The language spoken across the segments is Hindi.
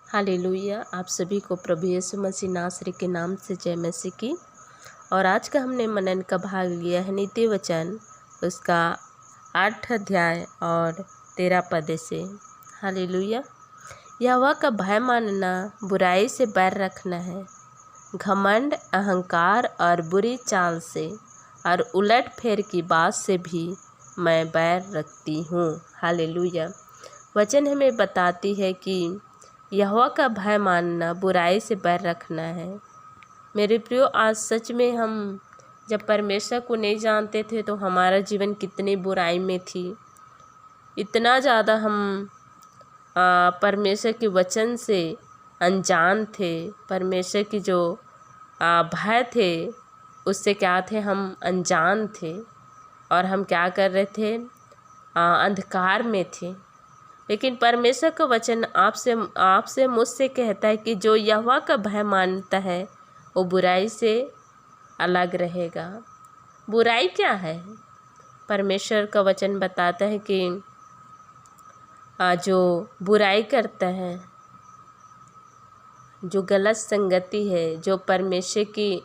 हालेलुया। आप सभी को प्रभु यीशु मसीह नासरी के नाम से जय मसीह की। और आज का हमने मनन का भाग लिया है नीति वचन उसका 8 अध्याय और 13 पद से। हालेलुया। यहोवा का भय मानना बुराई से बैर रखना है, घमंड, अहंकार और बुरी चाल से और उलट फेर की बात से भी मैं बैर रखती हूँ। हालेलुया। वचन हमें बताती है कि यहोवा का भय मानना बुराई से बैर रखना है। मेरे प्रियो, आज सच में हम जब परमेश्वर को नहीं जानते थे तो हमारा जीवन कितनी बुराई में थी। इतना ज़्यादा हम परमेश्वर के वचन से अनजान थे। परमेश्वर की जो भय थे उससे क्या थे, हम अनजान थे और हम क्या कर रहे थे, अंधकार में थे। लेकिन परमेश्वर का वचन आपसे मुझसे कहता है कि जो यहोवा का भय मानता है वो बुराई से अलग रहेगा। बुराई क्या है? परमेश्वर का वचन बताता है कि जो बुराई करता है, जो गलत संगति है, जो परमेश्वर की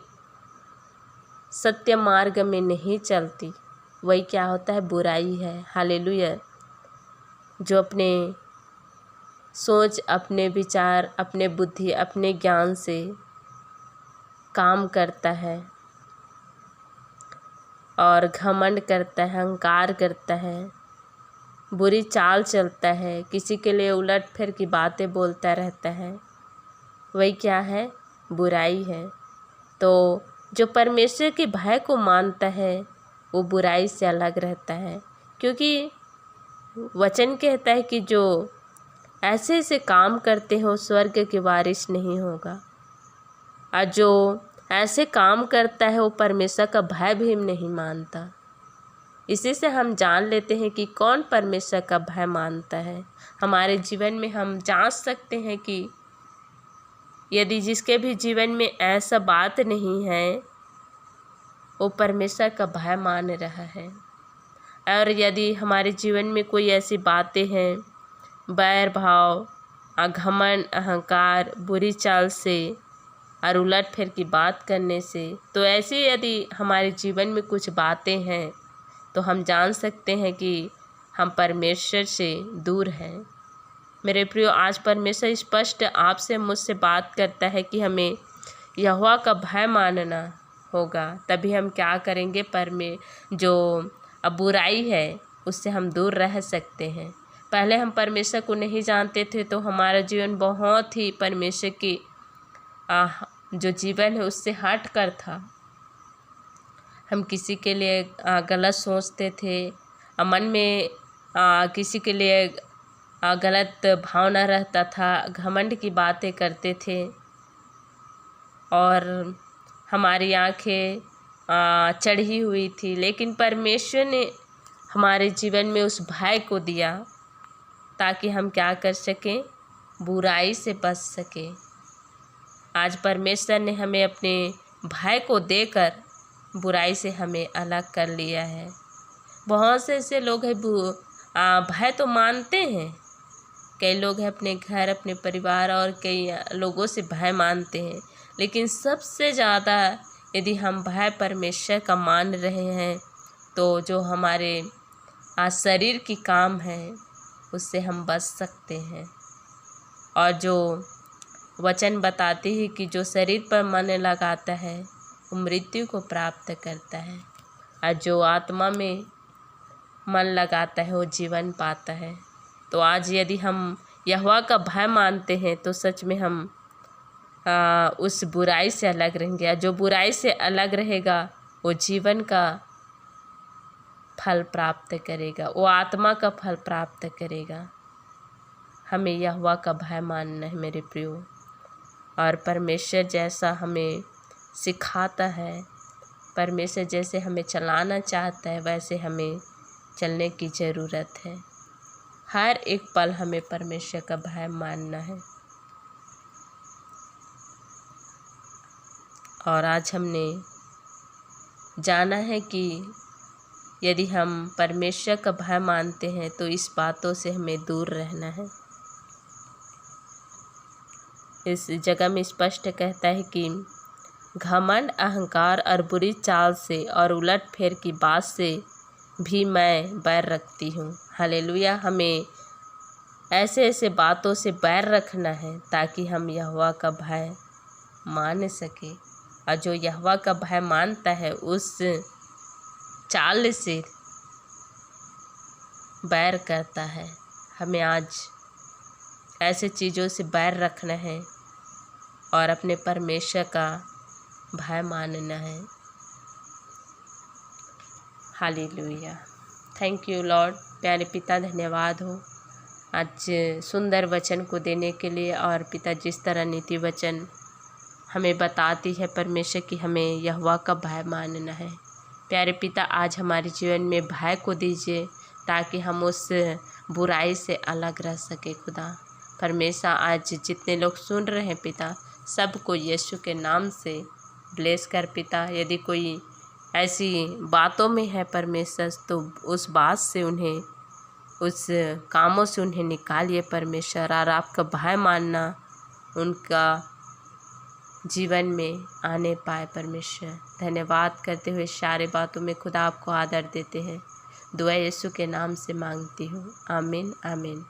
सत्य मार्ग में नहीं चलती, वही क्या होता है, बुराई है। हालेलुया। जो अपने सोच, अपने विचार, अपने बुद्धि, अपने ज्ञान से काम करता है और घमंड करता है, अहंकार करता है, बुरी चाल चलता है, किसी के लिए उलट फेर की बातें बोलता रहता है, वही क्या है, बुराई है। तो जो परमेश्वर के भय को मानता है वो बुराई से अलग रहता है, क्योंकि वचन कहता है कि जो ऐसे ऐसे काम करते हो स्वर्ग के वारिस नहीं होगा। और जो ऐसे काम करता है वो परमेश्वर का भय भी नहीं मानता। इसी से हम जान लेते हैं कि कौन परमेश्वर का भय मानता है। हमारे जीवन में हम जांच सकते हैं कि यदि जिसके भी जीवन में ऐसा बात नहीं है वो परमेश्वर का भय मान रहा है। और यदि हमारे जीवन में कोई ऐसी बातें हैं, बैर भाव, घमंड, अहंकार, बुरी चाल से और उलट फेर की बात करने से, तो ऐसी यदि हमारे जीवन में कुछ बातें हैं तो हम जान सकते हैं कि हम परमेश्वर से दूर हैं। मेरे प्रियो, आज परमेश्वर स्पष्ट आपसे मुझसे बात करता है कि हमें यहोवा का भय मानना होगा, तभी हम क्या करेंगे, जो बुराई है उससे हम दूर रह सकते हैं। पहले हम परमेश्वर को नहीं जानते थे तो हमारा जीवन बहुत ही परमेश्वर की जो जीवन है उससे हट कर था। हम किसी के लिए गलत सोचते थे, मन में किसी के लिए गलत भावना रहता था, घमंड की बातें करते थे और हमारी आंखें चढ़ी हुई थी। लेकिन परमेश्वर ने हमारे जीवन में उस भय को दिया ताकि हम क्या कर सकें, बुराई से बच सकें। आज परमेश्वर ने हमें अपने भय को देकर बुराई से हमें अलग कर लिया है। बहुत से ऐसे लोग हैं भय तो मानते हैं, कई लोग हैं अपने घर, अपने परिवार और कई लोगों से भय मानते हैं, लेकिन सबसे ज़्यादा यदि हम भय परमेश्वर का मान रहे हैं तो जो हमारे शरीर की काम है उससे हम बच सकते हैं। और जो वचन बताती है कि जो शरीर पर मन लगाता है वो मृत्यु को प्राप्त करता है, और जो आत्मा में मन लगाता है वो जीवन पाता है। तो आज यदि हम यहोवा का भय मानते हैं तो सच में हम उस बुराई से अलग रहेंगे। जो बुराई से अलग रहेगा वो जीवन का फल प्राप्त करेगा, वो आत्मा का फल प्राप्त करेगा। हमें यहोवा का भय मानना है मेरे प्रियो, और परमेश्वर जैसा हमें सिखाता है, परमेश्वर जैसे हमें चलाना चाहता है वैसे हमें चलने की ज़रूरत है। हर एक पल हमें परमेश्वर का भय मानना है। और आज हमने जाना है कि यदि हम परमेश्वर का भय मानते हैं तो इस बातों से हमें दूर रहना है। इस जगह में स्पष्ट कहता है कि घमंड, अहंकार और बुरी चाल से और उलटफेर की बात से भी मैं बैर रखती हूँ। हालेलुया। हमें ऐसे ऐसे बातों से बैर रखना है ताकि हम यहोवा का भय मान सके, और जो यहोवा का भय मानता है उस चाल से बैर करता है। हमें आज ऐसे चीज़ों से बैर रखना है और अपने परमेश्वर का भय मानना है। हालेलुया। Thank you Lord. प्यारे पिता, धन्यवाद हो आज सुंदर वचन को देने के लिए। और पिता, जिस तरह नीति वचन हमें बताती है परमेश्वर की हमें यहोवा का भय मानना है, प्यारे पिता आज हमारे जीवन में भय को दीजिए ताकि हम उस बुराई से अलग रह सके। खुदा परमेश्वर आज जितने लोग सुन रहे हैं पिता, सबको यीशु के नाम से ब्लेस कर पिता। यदि कोई ऐसी बातों में है परमेश्वर, तो उस बात से उन्हें, उस कामों से उन्हें निकालिए परमेश्वर, और आपका भय मानना उनका जीवन में आने पाए परमेश्वर। धन्यवाद करते हुए सारे बातों में खुदा आपको आदर देते हैं। दुआ यीशु के नाम से मांगती हूँ, आमीन आमीन।